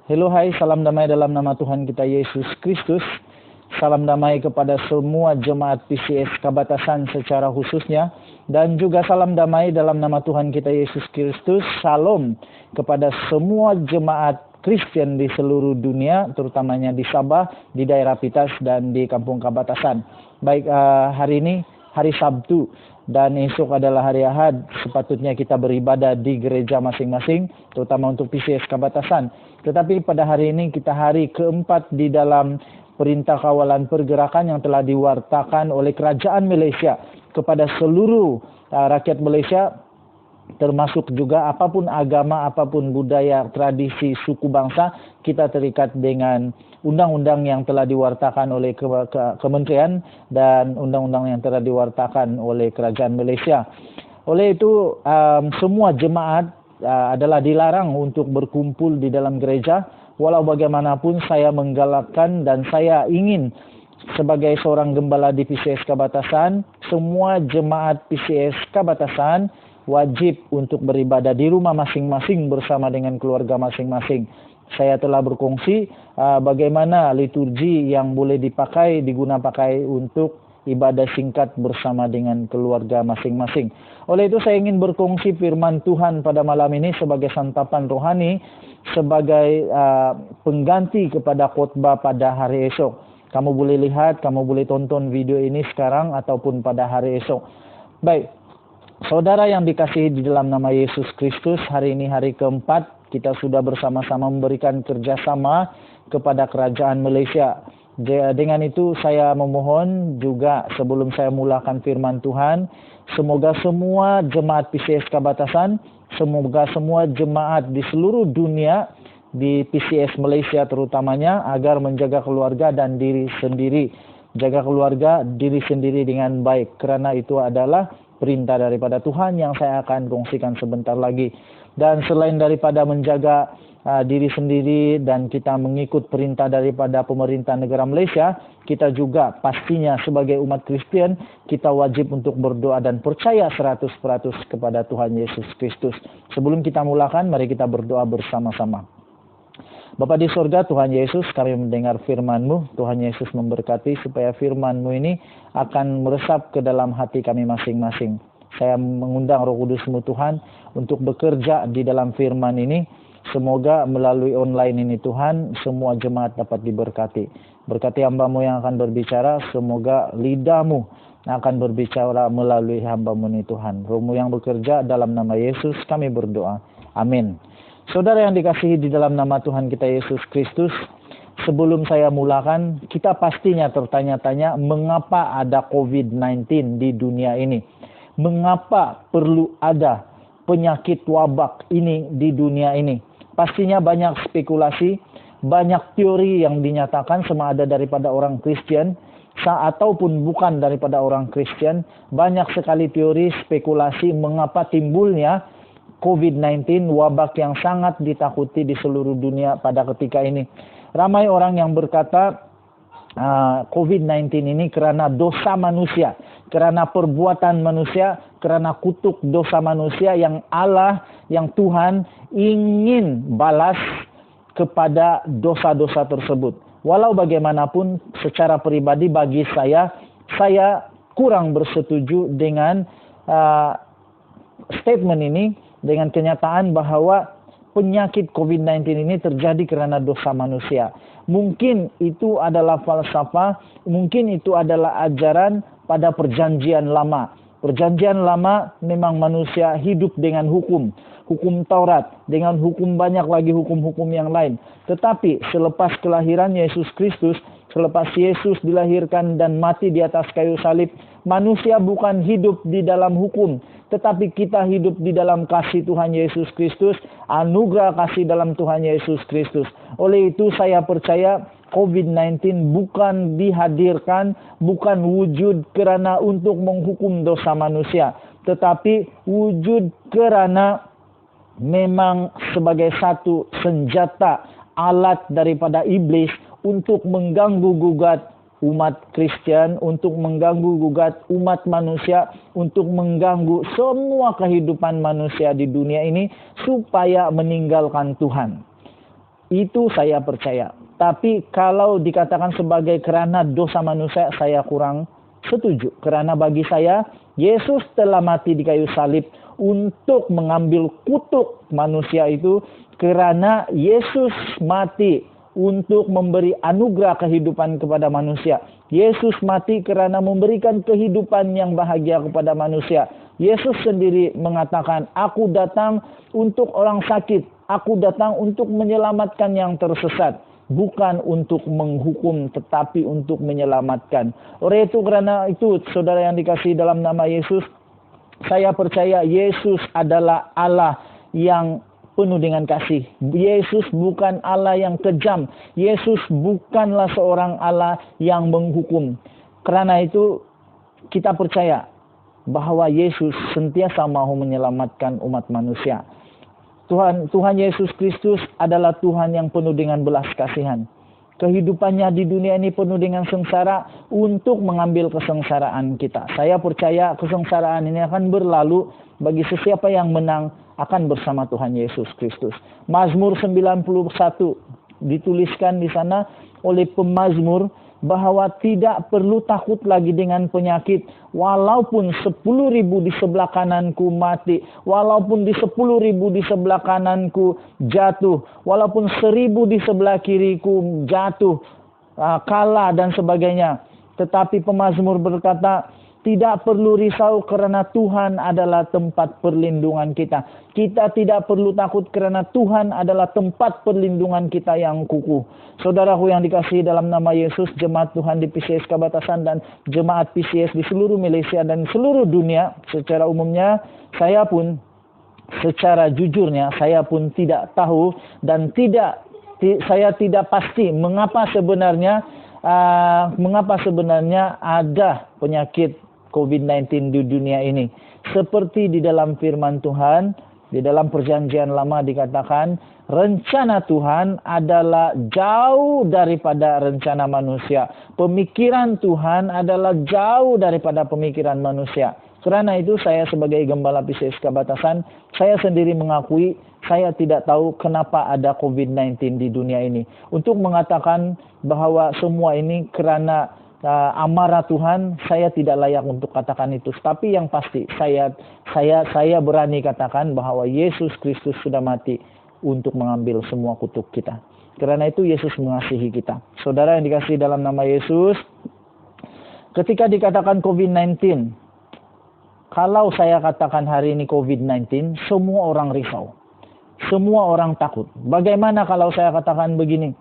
Hello, hai, salam damai dalam nama Tuhan kita Yesus Kristus. Salam damai kepada semua jemaat PCS Kabatasan secara khususnya. Dan juga salam damai dalam nama Tuhan kita Yesus Kristus. Salam kepada semua jemaat Kristen di seluruh dunia, terutamanya di Sabah, di daerah Pitas, dan di Kampung Kabatasan. Baik, hari ini hari Sabtu dan esok adalah hari Ahad. Sepatutnya kita beribadah di gereja masing-masing, terutama untuk PCS Kabatasan. Tetapi pada hari ini kita hari keempat di dalam perintah kawalan pergerakan yang telah diwartakan oleh Kerajaan Malaysia kepada seluruh rakyat Malaysia, termasuk juga apapun agama, apapun budaya, tradisi, suku bangsa. Kita terikat dengan undang-undang yang telah diwartakan oleh kementerian dan undang-undang yang telah diwartakan oleh Kerajaan Malaysia. Oleh itu, semua jemaat adalah dilarang untuk berkumpul di dalam gereja. Walau bagaimanapun saya menggalakkan dan saya ingin sebagai seorang gembala di PCS Kabatasan, semua jemaat PCS Kabatasan wajib untuk beribadah di rumah masing-masing bersama dengan keluarga masing-masing. Saya telah berkongsi bagaimana liturgi yang boleh digunakan untuk ibadah singkat bersama dengan keluarga masing-masing. Oleh itu saya ingin berkongsi firman Tuhan pada malam ini sebagai santapan rohani, sebagai pengganti kepada khotbah pada hari esok. Kamu boleh lihat, kamu boleh tonton video ini sekarang ataupun pada hari esok. Baik, saudara yang dikasihi di dalam nama Yesus Kristus, hari ini hari keempat kita sudah bersama-sama memberikan kerjasama kepada Kerajaan Malaysia. Dengan itu saya memohon juga sebelum saya mulakan firman Tuhan, semoga semua jemaat PCS Kabatasan, semoga semua jemaat di seluruh dunia, di PCS Malaysia terutamanya, agar menjaga keluarga dan diri sendiri. Jaga keluarga, diri sendiri dengan baik, karena itu adalah perintah daripada Tuhan yang saya akan kongsikan sebentar lagi. Dan selain daripada menjaga diri sendiri dan kita mengikut perintah daripada pemerintah negara Malaysia, kita juga pastinya sebagai umat Kristen, kita wajib untuk berdoa dan percaya 100% kepada Tuhan Yesus Kristus. Sebelum kita mulakan, mari kita berdoa bersama-sama. Bapa di sorga, Tuhan Yesus, kami mendengar firman-Mu. Tuhan Yesus memberkati supaya firman-Mu ini akan meresap ke dalam hati kami masing-masing. Saya mengundang Roh Kudus-Mu Tuhan untuk bekerja di dalam firman ini. Semoga melalui online ini Tuhan, semua jemaat dapat diberkati. Berkati hamba-Mu yang akan berbicara, semoga lidah-Mu akan berbicara melalui hamba-Mu ini Tuhan. Roh-Mu yang bekerja, dalam nama Yesus kami berdoa. Amin. Saudara yang dikasihi di dalam nama Tuhan kita Yesus Kristus, sebelum saya mulakan, kita pastinya tertanya-tanya mengapa ada COVID-19 di dunia ini. Mengapa perlu ada penyakit wabak ini di dunia ini? Pastinya banyak spekulasi, banyak teori yang dinyatakan sama ada daripada orang Kristen ataupun bukan daripada orang Kristen. Banyak sekali teori spekulasi mengapa timbulnya COVID-19, wabak yang sangat ditakuti di seluruh dunia pada ketika ini. Ramai orang yang berkata COVID-19 ini karena dosa manusia, karena perbuatan manusia, karena kutuk dosa manusia yang Allah, yang Tuhan ingin balas kepada dosa-dosa tersebut. Walau bagaimanapun secara pribadi bagi saya kurang bersetuju dengan statement ini, dengan kenyataan bahwa penyakit COVID-19 ini terjadi karena dosa manusia. Mungkin itu adalah falsafah, mungkin itu adalah ajaran pada perjanjian lama. Perjanjian lama memang manusia hidup dengan hukum Taurat, dengan hukum banyak lagi hukum-hukum yang lain. Tetapi selepas kelahiran Yesus Kristus, selepas Yesus dilahirkan dan mati di atas kayu salib, manusia bukan hidup di dalam hukum, tetapi kita hidup di dalam kasih Tuhan Yesus Kristus, anugerah kasih dalam Tuhan Yesus Kristus. Oleh itu saya percaya COVID-19 bukan dihadirkan, bukan wujud kerana untuk menghukum dosa manusia, tetapi wujud kerana memang sebagai satu senjata, alat daripada iblis untuk mengganggu-gugat umat Kristen, untuk mengganggu-gugat umat manusia, untuk mengganggu semua kehidupan manusia di dunia ini supaya meninggalkan Tuhan. Itu saya percaya. Tapi kalau dikatakan sebagai karena dosa manusia, saya kurang setuju. Karena bagi saya, Yesus telah mati di kayu salib untuk mengambil kutuk manusia itu. Karena Yesus mati untuk memberi anugerah kehidupan kepada manusia. Yesus mati karena memberikan kehidupan yang bahagia kepada manusia. Yesus sendiri mengatakan, aku datang untuk orang sakit. Aku datang untuk menyelamatkan yang tersesat. Bukan untuk menghukum, tetapi untuk menyelamatkan. Oleh itu, karena itu, saudara yang dikasihi dalam nama Yesus, saya percaya Yesus adalah Allah yang penuh dengan kasih. Yesus bukan Allah yang kejam. Yesus bukanlah seorang Allah yang menghukum. Karena itu, kita percaya bahwa Yesus sentiasa mau menyelamatkan umat manusia. Tuhan Yesus Kristus adalah Tuhan yang penuh dengan belas kasihan. Kehidupannya di dunia ini penuh dengan sengsara untuk mengambil kesengsaraan kita. Saya percaya kesengsaraan ini akan berlalu bagi sesiapa yang menang akan bersama Tuhan Yesus Kristus. Mazmur 91 dituliskan di sana oleh pemazmur bahwa tidak perlu takut lagi dengan penyakit. Walaupun 10.000 di sebelah kananku mati, walaupun di 10.000 di sebelah kananku jatuh, walaupun 1.000 di sebelah kiriku jatuh, kalah dan sebagainya. Tetapi pemazmur berkata, tidak perlu risau karena Tuhan adalah tempat perlindungan kita. Kita tidak perlu takut karena Tuhan adalah tempat perlindungan kita yang kukuh. Saudaraku yang dikasihi dalam nama Yesus, jemaat Tuhan di PCS Kabatasan dan jemaat PCS di seluruh Malaysia dan seluruh dunia secara umumnya, saya pun secara jujurnya saya pun tidak tahu dan saya tidak pasti mengapa sebenarnya ada penyakit COVID-19 di dunia ini. Seperti di dalam firman Tuhan, di dalam perjanjian lama dikatakan, rencana Tuhan adalah jauh daripada rencana manusia. Pemikiran Tuhan adalah jauh daripada pemikiran manusia. Karena itu saya sebagai gembala PCS Kabatasan, saya sendiri mengakui saya tidak tahu kenapa ada COVID-19 di dunia ini. Untuk mengatakan bahwa semua ini karena amarah Tuhan, saya tidak layak untuk katakan itu. Tapi yang pasti saya berani katakan bahwa Yesus Kristus sudah mati untuk mengambil semua kutuk kita. Karena itu Yesus mengasihi kita. Saudara yang dikasihi dalam nama Yesus, ketika dikatakan COVID-19, kalau saya katakan hari ini COVID-19, semua orang risau. Semua orang takut. Bagaimana kalau saya katakan begini?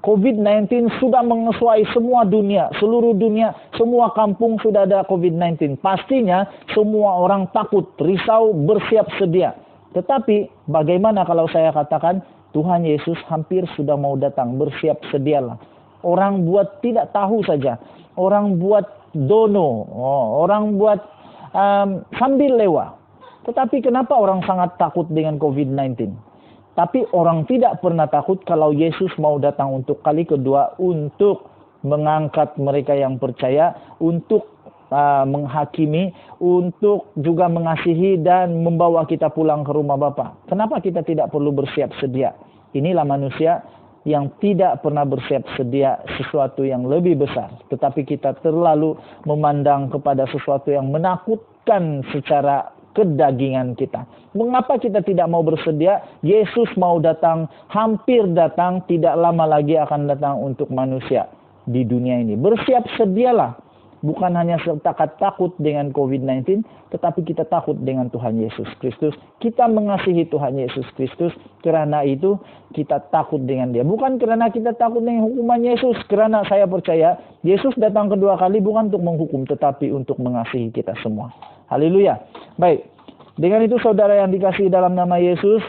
COVID-19 sudah menguasai semua dunia, seluruh dunia, semua kampung sudah ada COVID-19. Pastinya semua orang takut, risau, bersiap sedia. Tetapi bagaimana kalau saya katakan Tuhan Yesus hampir sudah mau datang, bersiap sedialah. Orang buat tidak tahu saja, orang buat dono, orang buat sambil lewat. Tetapi kenapa orang sangat takut dengan COVID-19? Tapi orang tidak pernah takut kalau Yesus mau datang untuk kali kedua untuk mengangkat mereka yang percaya, untuk menghakimi, untuk juga mengasihi dan membawa kita pulang ke rumah Bapa. Kenapa kita tidak perlu bersiap sedia? Inilah manusia yang tidak pernah bersiap sedia sesuatu yang lebih besar. Tetapi kita terlalu memandang kepada sesuatu yang menakutkan secara kedagingan kita. Mengapa kita tidak mau bersedia? Yesus mau datang, hampir datang, tidak lama lagi akan datang untuk manusia di dunia ini. Bersiap sedialah. Bukan hanya setakat takut dengan COVID-19, tetapi kita takut dengan Tuhan Yesus Kristus. Kita mengasihi Tuhan Yesus Kristus, karena itu kita takut dengan Dia. Bukan karena kita takut dengan hukuman Yesus, karena saya percaya Yesus datang kedua kali bukan untuk menghukum, tetapi untuk mengasihi kita semua. Haleluya. Baik, dengan itu saudara yang dikasihi dalam nama Yesus,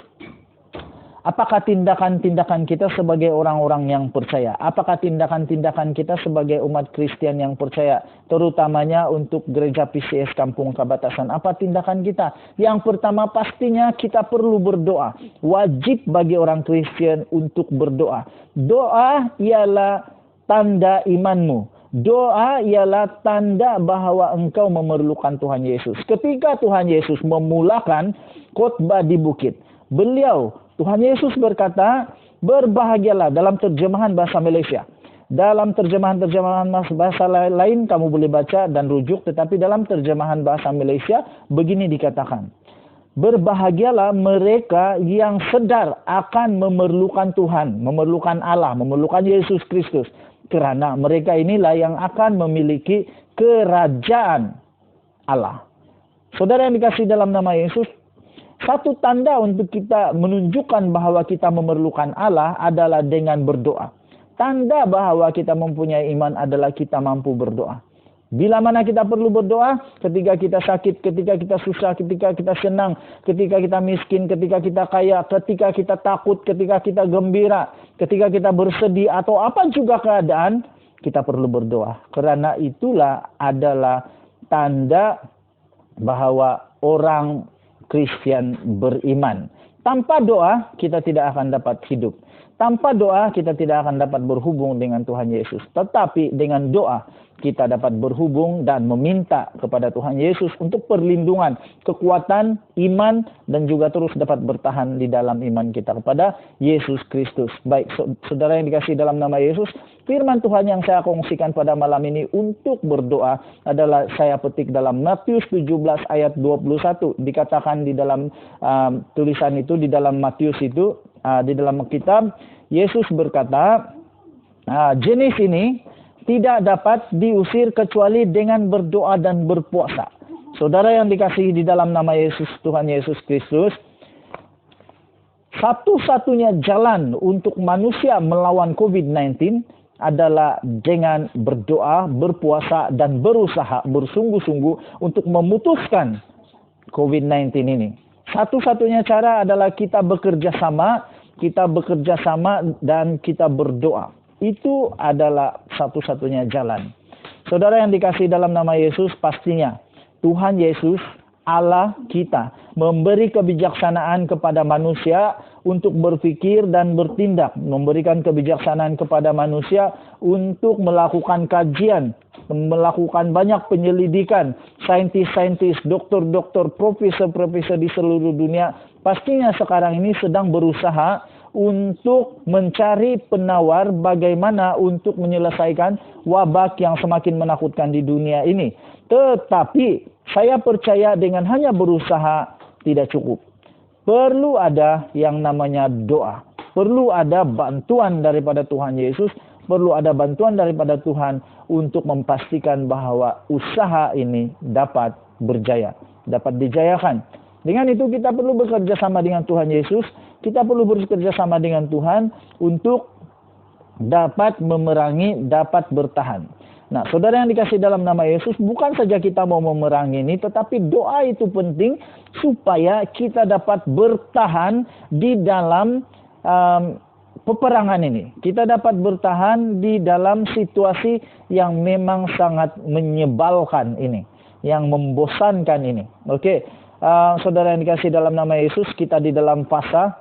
apakah tindakan-tindakan kita sebagai orang-orang yang percaya? Apakah tindakan-tindakan kita sebagai umat Kristen yang percaya? Terutamanya untuk gereja PCS Kampung Kabatasan. Apa tindakan kita? Yang pertama pastinya kita perlu berdoa. Wajib bagi orang Kristen untuk berdoa. Doa ialah tanda imanmu. Doa ialah tanda bahwa engkau memerlukan Tuhan Yesus. Ketika Tuhan Yesus memulakan khotbah di bukit, Tuhan Yesus berkata, Berbahagialah dalam terjemahan bahasa Malaysia. Dalam terjemahan bahasa lain kamu boleh baca dan rujuk, tetapi dalam terjemahan bahasa Malaysia begini dikatakan. Berbahagialah mereka yang sedar akan memerlukan Tuhan, memerlukan Allah, memerlukan Yesus Kristus. Kerana mereka inilah yang akan memiliki kerajaan Allah. Saudara yang dikasihi dalam nama Yesus, satu tanda untuk kita menunjukkan bahwa kita memerlukan Allah adalah dengan berdoa. Tanda bahwa kita mempunyai iman adalah kita mampu berdoa. Bila mana kita perlu berdoa? Ketika kita sakit, ketika kita susah, ketika kita senang, ketika kita miskin, ketika kita kaya, ketika kita takut, ketika kita gembira, ketika kita bersedih, atau apa juga keadaan, kita perlu berdoa. Kerana itulah adalah tanda bahwa orang Kristen beriman. Tanpa doa, kita tidak akan dapat hidup. Tanpa doa, kita tidak akan dapat berhubung dengan Tuhan Yesus. Tetapi dengan doa, kita dapat berhubung dan meminta kepada Tuhan Yesus untuk perlindungan, kekuatan, iman, dan juga terus dapat bertahan di dalam iman kita kepada Yesus Kristus. Baik, saudara yang dikasihi dalam nama Yesus, firman Tuhan yang saya kongsikan pada malam ini untuk berdoa adalah saya petik dalam Matius 17 ayat 21. Dikatakan di dalam tulisan itu, di dalam Matius itu, di dalam kitab, Yesus berkata, jenis ini tidak dapat diusir kecuali dengan berdoa dan berpuasa. Saudara yang dikasihi di dalam nama Yesus, Tuhan Yesus Kristus, satu-satunya jalan untuk manusia melawan COVID-19 adalah dengan berdoa, berpuasa, dan berusaha bersungguh-sungguh untuk memutuskan COVID-19 ini. Satu-satunya cara adalah kita bekerja sama dan kita berdoa. Itu adalah satu-satunya jalan. Saudara yang dikasihi dalam nama Yesus, pastinya Tuhan Yesus, Allah kita, memberi kebijaksanaan kepada manusia untuk berpikir dan bertindak. Memberikan kebijaksanaan kepada manusia untuk melakukan kajian, melakukan banyak penyelidikan. Saintis-saintis, doktor-doktor, profesor-profesor di seluruh dunia pastinya sekarang ini sedang berusaha untuk mencari penawar bagaimana untuk menyelesaikan wabak yang semakin menakutkan di dunia ini. Tetapi saya percaya dengan hanya berusaha tidak cukup. Perlu ada yang namanya doa. Perlu ada bantuan daripada Tuhan Yesus. Perlu ada bantuan daripada Tuhan untuk memastikan bahwa usaha ini dapat berjaya, dapat dijayakan. Dengan itu kita perlu bekerja sama dengan Tuhan Yesus. Kita perlu bekerja sama dengan Tuhan untuk dapat memerangi, dapat bertahan. Nah, saudara yang dikasihi dalam nama Yesus, bukan saja kita mau memerangi ini, tetapi doa itu penting supaya kita dapat bertahan di dalam peperangan ini. Kita dapat bertahan di dalam situasi yang memang sangat menyebalkan ini, yang membosankan ini. Oke. Saudara yang dikasihi dalam nama Yesus, kita di dalam fasa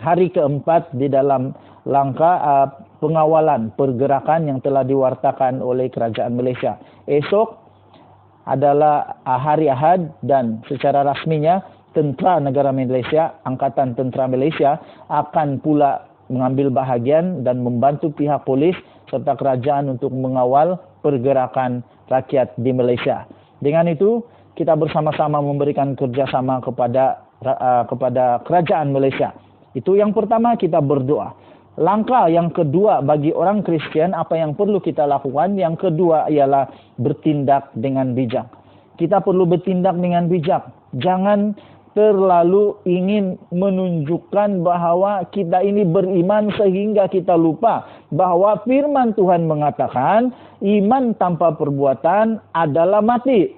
hari keempat di dalam langkah pengawalan pergerakan yang telah diwartakan oleh Kerajaan Malaysia. Esok adalah hari Ahad dan secara rasminya Tentera Negara Malaysia, Angkatan Tentera Malaysia akan pula mengambil bahagian dan membantu pihak polis serta kerajaan untuk mengawal pergerakan rakyat di Malaysia. Dengan itu, kita bersama-sama memberikan kerjasama kepada kerajaan Malaysia. Itu yang pertama, kita berdoa. Langkah yang kedua bagi orang Kristen, apa yang perlu kita lakukan? Yang kedua ialah bertindak dengan bijak. Kita perlu bertindak dengan bijak. Jangan terlalu ingin menunjukkan bahwa kita ini beriman sehingga kita lupa bahwa firman Tuhan mengatakan iman tanpa perbuatan adalah mati.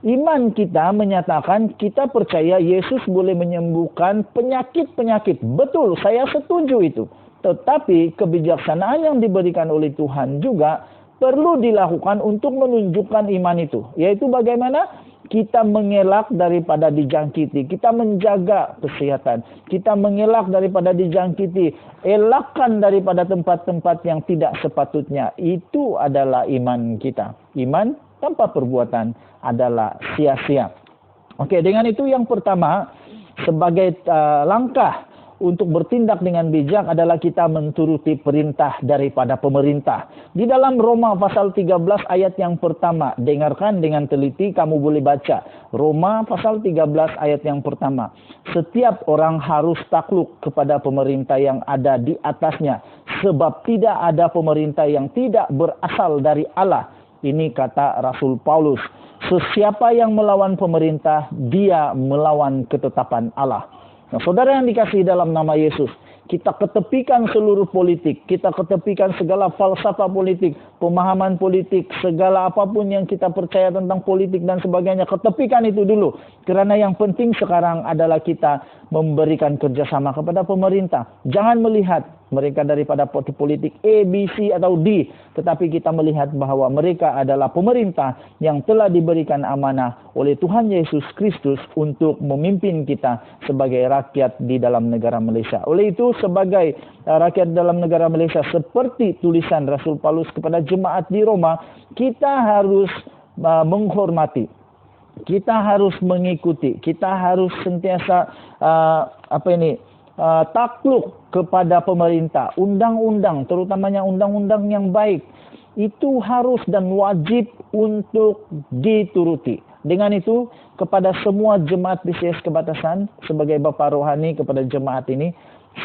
Iman kita menyatakan kita percaya Yesus boleh menyembuhkan penyakit-penyakit. Betul, saya setuju itu. Tetapi kebijaksanaan yang diberikan oleh Tuhan juga perlu dilakukan untuk menunjukkan iman itu. Yaitu bagaimana kita mengelak daripada dijangkiti. Kita menjaga kesehatan. Kita mengelak daripada dijangkiti. Elakkan daripada tempat-tempat yang tidak sepatutnya. Itu adalah iman kita. Iman tanpa perbuatan adalah sia-sia. Oke, dengan itu yang pertama, sebagai langkah untuk bertindak dengan bijak adalah kita menturuti perintah daripada pemerintah. Di dalam Roma pasal 13 ayat yang pertama, dengarkan dengan teliti, kamu boleh baca. Roma pasal 13 ayat yang pertama. Setiap orang harus takluk kepada pemerintah yang ada di atasnya, sebab tidak ada pemerintah yang tidak berasal dari Allah. Ini kata Rasul Paulus. Sesiapa yang melawan pemerintah, dia melawan ketetapan Allah. Nah, saudara yang dikasihi dalam nama Yesus, kita ketepikan seluruh politik, kita ketepikan segala falsafah politik, pemahaman politik, segala apapun yang kita percaya tentang politik dan sebagainya, ketepikan itu dulu. Karena yang penting sekarang adalah kita memberikan kerjasama kepada pemerintah. Jangan melihat mereka daripada politik A, B, C atau D, tetapi kita melihat bahwa mereka adalah pemerintah yang telah diberikan amanah oleh Tuhan Yesus Kristus untuk memimpin kita sebagai rakyat di dalam negara Malaysia. Oleh itu, sebagai rakyat dalam negara Malaysia, seperti tulisan Rasul Paulus kepada jemaat di Roma, kita harus menghormati, kita harus mengikuti, kita harus sentiasa takluk kepada pemerintah. Undang-undang, terutamanya undang-undang yang baik, itu harus dan wajib untuk dituruti. Dengan itu, kepada semua jemaat PCS Kebatasan, sebagai Bapa Rohani kepada jemaat ini,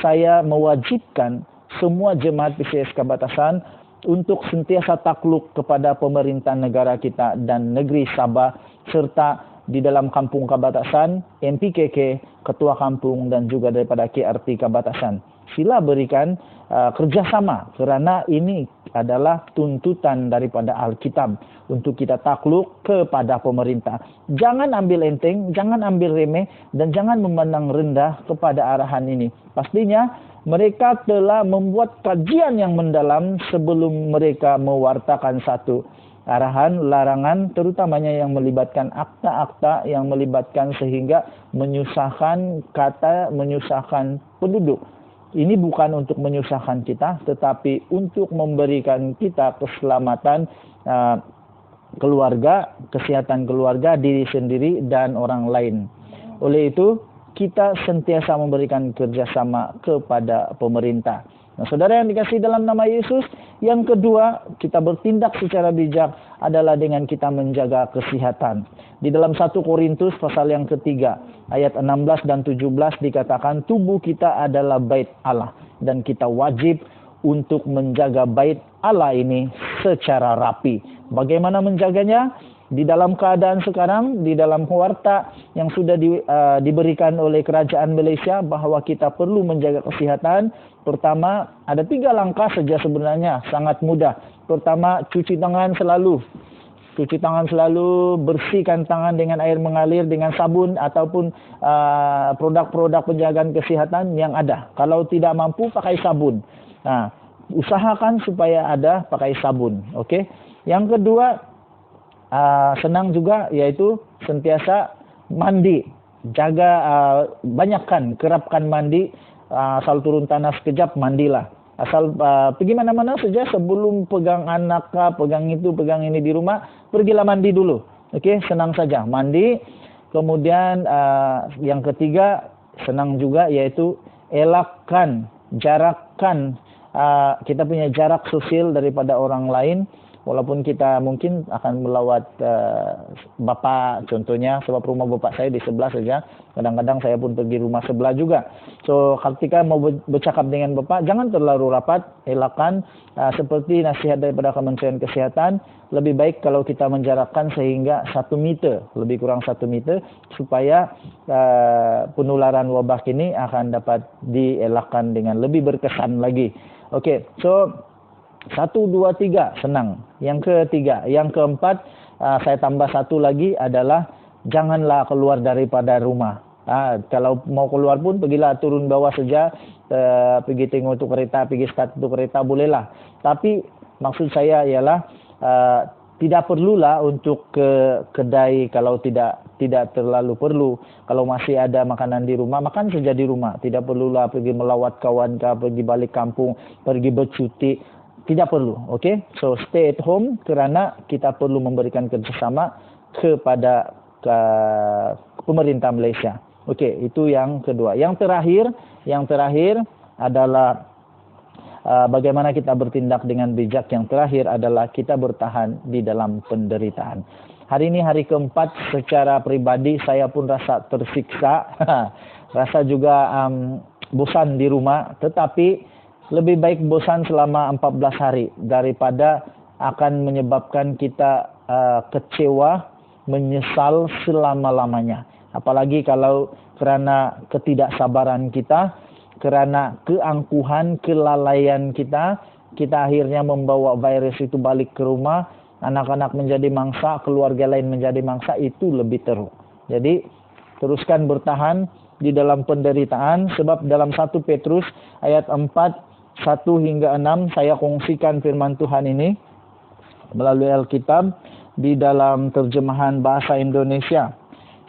saya mewajibkan semua jemaat PCS Kebatasan untuk sentiasa takluk kepada pemerintah negara kita dan negeri Sabah, serta di dalam kampung Kebatasan, MPKK, ketua kampung dan juga daripada KRT Kebatasan. Sila berikan kerjasama, kerana ini adalah tuntutan daripada Alkitab untuk kita takluk kepada pemerintah. Jangan ambil enteng, jangan ambil remeh, dan jangan memandang rendah kepada arahan ini. Pastinya mereka telah membuat kajian yang mendalam sebelum mereka mewartakan satu arahan, larangan, terutamanya yang melibatkan akta-akta, yang melibatkan sehingga menyusahkan menyusahkan penduduk. Ini bukan untuk menyusahkan kita, tetapi untuk memberikan kita keselamatan keluarga, kesehatan keluarga, diri sendiri dan orang lain. Oleh itu, kita sentiasa memberikan kerjasama kepada pemerintah. Nah, saudara yang dikasihi dalam nama Yesus, yang kedua, kita bertindak secara bijak adalah dengan kita menjaga kesehatan. Di dalam 1 Korintus pasal yang ketiga, ayat 16 dan 17 dikatakan, tubuh kita adalah bait Allah dan kita wajib untuk menjaga bait Allah ini secara rapi. Bagaimana menjaganya? Di dalam keadaan sekarang, di dalam warta yang sudah diberikan oleh kerajaan Malaysia bahwa kita perlu menjaga kesehatan. Pertama, ada 3 langkah saja sebenarnya, sangat mudah. Pertama, cuci tangan selalu. Cuci tangan selalu, bersihkan tangan dengan air mengalir, dengan sabun ataupun produk-produk penjagaan kesehatan yang ada. Kalau tidak mampu, pakai sabun. Nah, usahakan supaya ada pakai sabun. Okey. Yang kedua, senang juga, yaitu sentiasa mandi. Jaga, banyakkan, kerapkan mandi. Asal turun tanah sekejap, mandilah. Asal pergi mana-mana saja, sebelum pegang anak, pegang itu, pegang ini di rumah, pergilah mandi dulu. Okey, senang saja, mandi. Kemudian yang ketiga, senang juga, yaitu elakkan, jarakkan, kita punya jarak sosial daripada orang lain. Walaupun kita mungkin akan melawat bapa contohnya, sebab rumah bapa saya di sebelah saja. Kadang-kadang saya pun pergi rumah sebelah juga. So, ketika mau bercakap dengan bapa, jangan terlalu rapat, elakkan. Seperti nasihat daripada Kementerian Kesihatan, lebih baik kalau kita menjarakkan sehingga 1 meter, lebih kurang 1 meter, supaya penularan wabah ini akan dapat dielakkan dengan lebih berkesan lagi. Okey, so 1, 2, 3, senang. Yang ketiga, yang keempat, saya tambah satu lagi adalah janganlah keluar daripada rumah. Kalau mau keluar pun pergilah turun bawah saja, pergi tengok tu kereta, pergi start tu kereta, bolehlah. Tapi maksud saya ialah tidak perlulah untuk ke kedai kalau tidak terlalu perlu. Kalau masih ada makanan di rumah, makan saja di rumah. Tidak perlulah pergi melawat kawan ke, pergi balik kampung, pergi bercuti. Tidak perlu, okey? So, stay at home kerana kita perlu memberikan kerjasama kepada pemerintah Malaysia. Oke, itu yang kedua. Yang terakhir adalah bagaimana kita bertindak dengan bijak. Yang terakhir adalah kita bertahan di dalam penderitaan. Hari ini hari keempat, secara pribadi saya pun rasa tersiksa, rasa juga bosan di rumah, tetapi lebih baik bosan selama 14 hari daripada akan menyebabkan kita kecewa, menyesal selama-lamanya. Apalagi kalau karena ketidaksabaran kita, karena keangkuhan, kelalaian kita akhirnya membawa virus itu balik ke rumah, anak-anak menjadi mangsa, keluarga lain menjadi mangsa, itu lebih teruk. Jadi teruskan bertahan di dalam penderitaan, sebab dalam 1 Petrus ayat 4, 1 hingga 6, saya kongsikan firman Tuhan ini melalui Alkitab di dalam terjemahan bahasa Indonesia.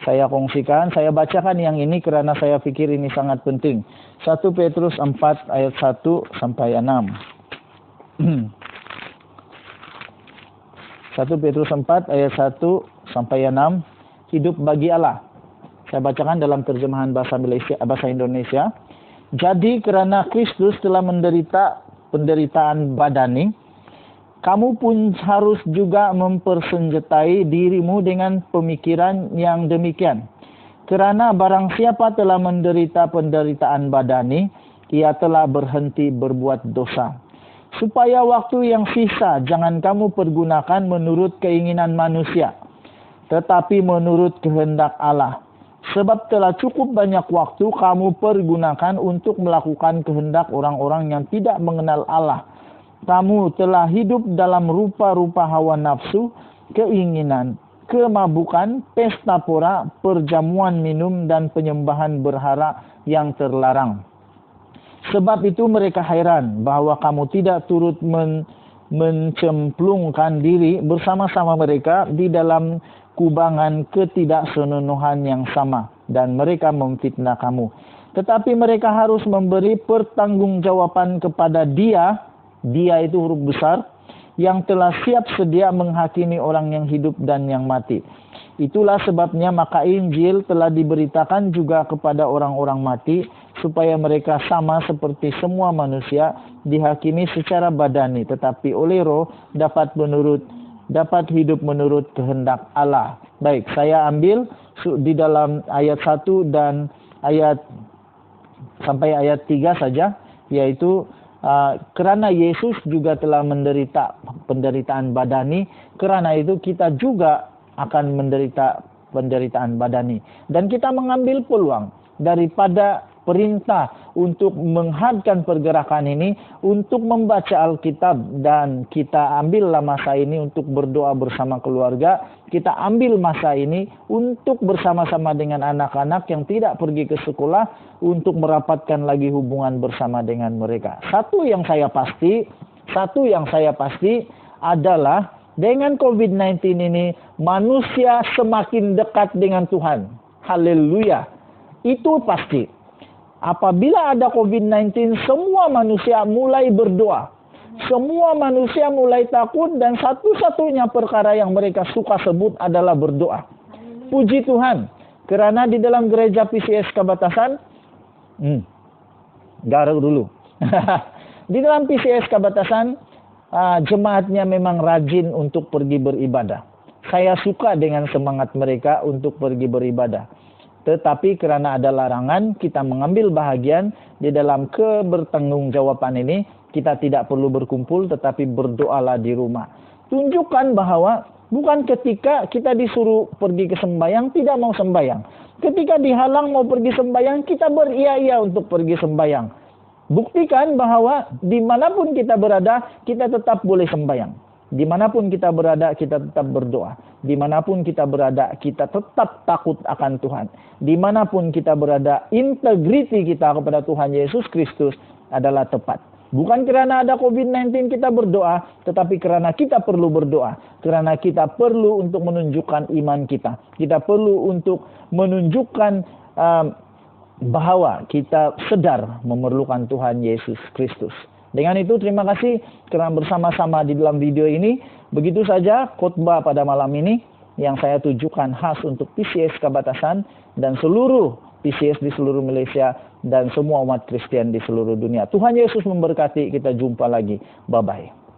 Saya kongsikan, saya bacakan yang ini karena saya pikir ini sangat penting. 1 Petrus 4 ayat 1 sampai 6. 1 Petrus 4 ayat 1 sampai 6. Hidup bagi Allah. Saya bacakan dalam terjemahan bahasa Indonesia. Jadi karena Kristus telah menderita penderitaan badani, kamu pun harus juga mempersenjatai dirimu dengan pemikiran yang demikian. Kerana barang siapa telah menderita penderitaan badani, ia telah berhenti berbuat dosa. Supaya waktu yang sisa jangan kamu pergunakan menurut keinginan manusia, tetapi menurut kehendak Allah. Sebab telah cukup banyak waktu kamu pergunakan untuk melakukan kehendak orang-orang yang tidak mengenal Allah. Kamu telah hidup dalam rupa-rupa hawa nafsu, keinginan, kemabukan, pesta pora, perjamuan minum, dan penyembahan berhala yang terlarang. Sebab itu mereka heran bahwa kamu tidak turut mencemplungkan diri bersama-sama mereka di dalam kubangan ketidaksenonohan yang sama, dan mereka memfitnah kamu. Tetapi mereka harus memberi pertanggungjawaban kepada Dia itu huruf besar, yang telah siap sedia menghakimi orang yang hidup dan yang mati. Itulah sebabnya maka Injil telah diberitakan juga kepada orang-orang mati, supaya mereka sama seperti semua manusia dihakimi secara badani, tetapi oleh Roh dapat hidup menurut kehendak Allah. Baik, saya ambil di dalam ayat 1 dan sampai ayat 3 saja, yaitu kerana Yesus juga telah menderita penderitaan badani, kerana itu kita juga akan menderita penderitaan badani. Dan kita mengambil peluang daripada perintah untuk menghadkan pergerakan ini, untuk membaca Alkitab, dan kita ambillah masa ini untuk berdoa bersama keluarga. Kita ambil masa ini untuk bersama-sama dengan anak-anak yang tidak pergi ke sekolah, untuk merapatkan lagi hubungan bersama dengan mereka. Satu yang saya pasti adalah dengan COVID-19 ini manusia semakin dekat dengan Tuhan. Haleluya. Itu pasti. Apabila ada COVID-19, semua manusia mulai berdoa. Semua manusia mulai takut, dan satu-satunya perkara yang mereka suka sebut adalah berdoa. Puji Tuhan. Kerana di dalam gereja PCS Kabatasan, garuk dulu. Di dalam PCS Kabatasan, jemaatnya memang rajin untuk pergi beribadah. Saya suka dengan semangat mereka untuk pergi beribadah. Tetapi kerana ada larangan, kita mengambil bahagian di dalam kebertanggungjawaban ini. Kita tidak perlu berkumpul, tetapi berdoalah di rumah. Tunjukkan bahwa bukan ketika kita disuruh pergi ke sembahyang, tidak mau sembahyang. Ketika dihalang mau pergi sembahyang, kita beria-ia untuk pergi sembahyang. Buktikan bahwa dimanapun kita berada, kita tetap boleh sembahyang. Dimanapun kita berada, kita tetap berdoa. Dimanapun kita berada, kita tetap takut akan Tuhan. Dimanapun kita berada, integriti kita kepada Tuhan Yesus Kristus adalah tepat. Bukan kerana ada COVID-19 kita berdoa, tetapi kerana kita perlu berdoa. Kerana kita perlu untuk menunjukkan iman kita. Kita perlu untuk menunjukkan bahwa kita sedar memerlukan Tuhan Yesus Kristus. Dengan itu terima kasih kerana bersama-sama di dalam video ini. Begitu saja khotbah pada malam ini yang saya tujukan khas untuk PCS Kabatasan dan seluruh PCS di seluruh Malaysia, dan semua umat Kristen di seluruh dunia. Tuhan Yesus memberkati, kita jumpa lagi. Bye-bye.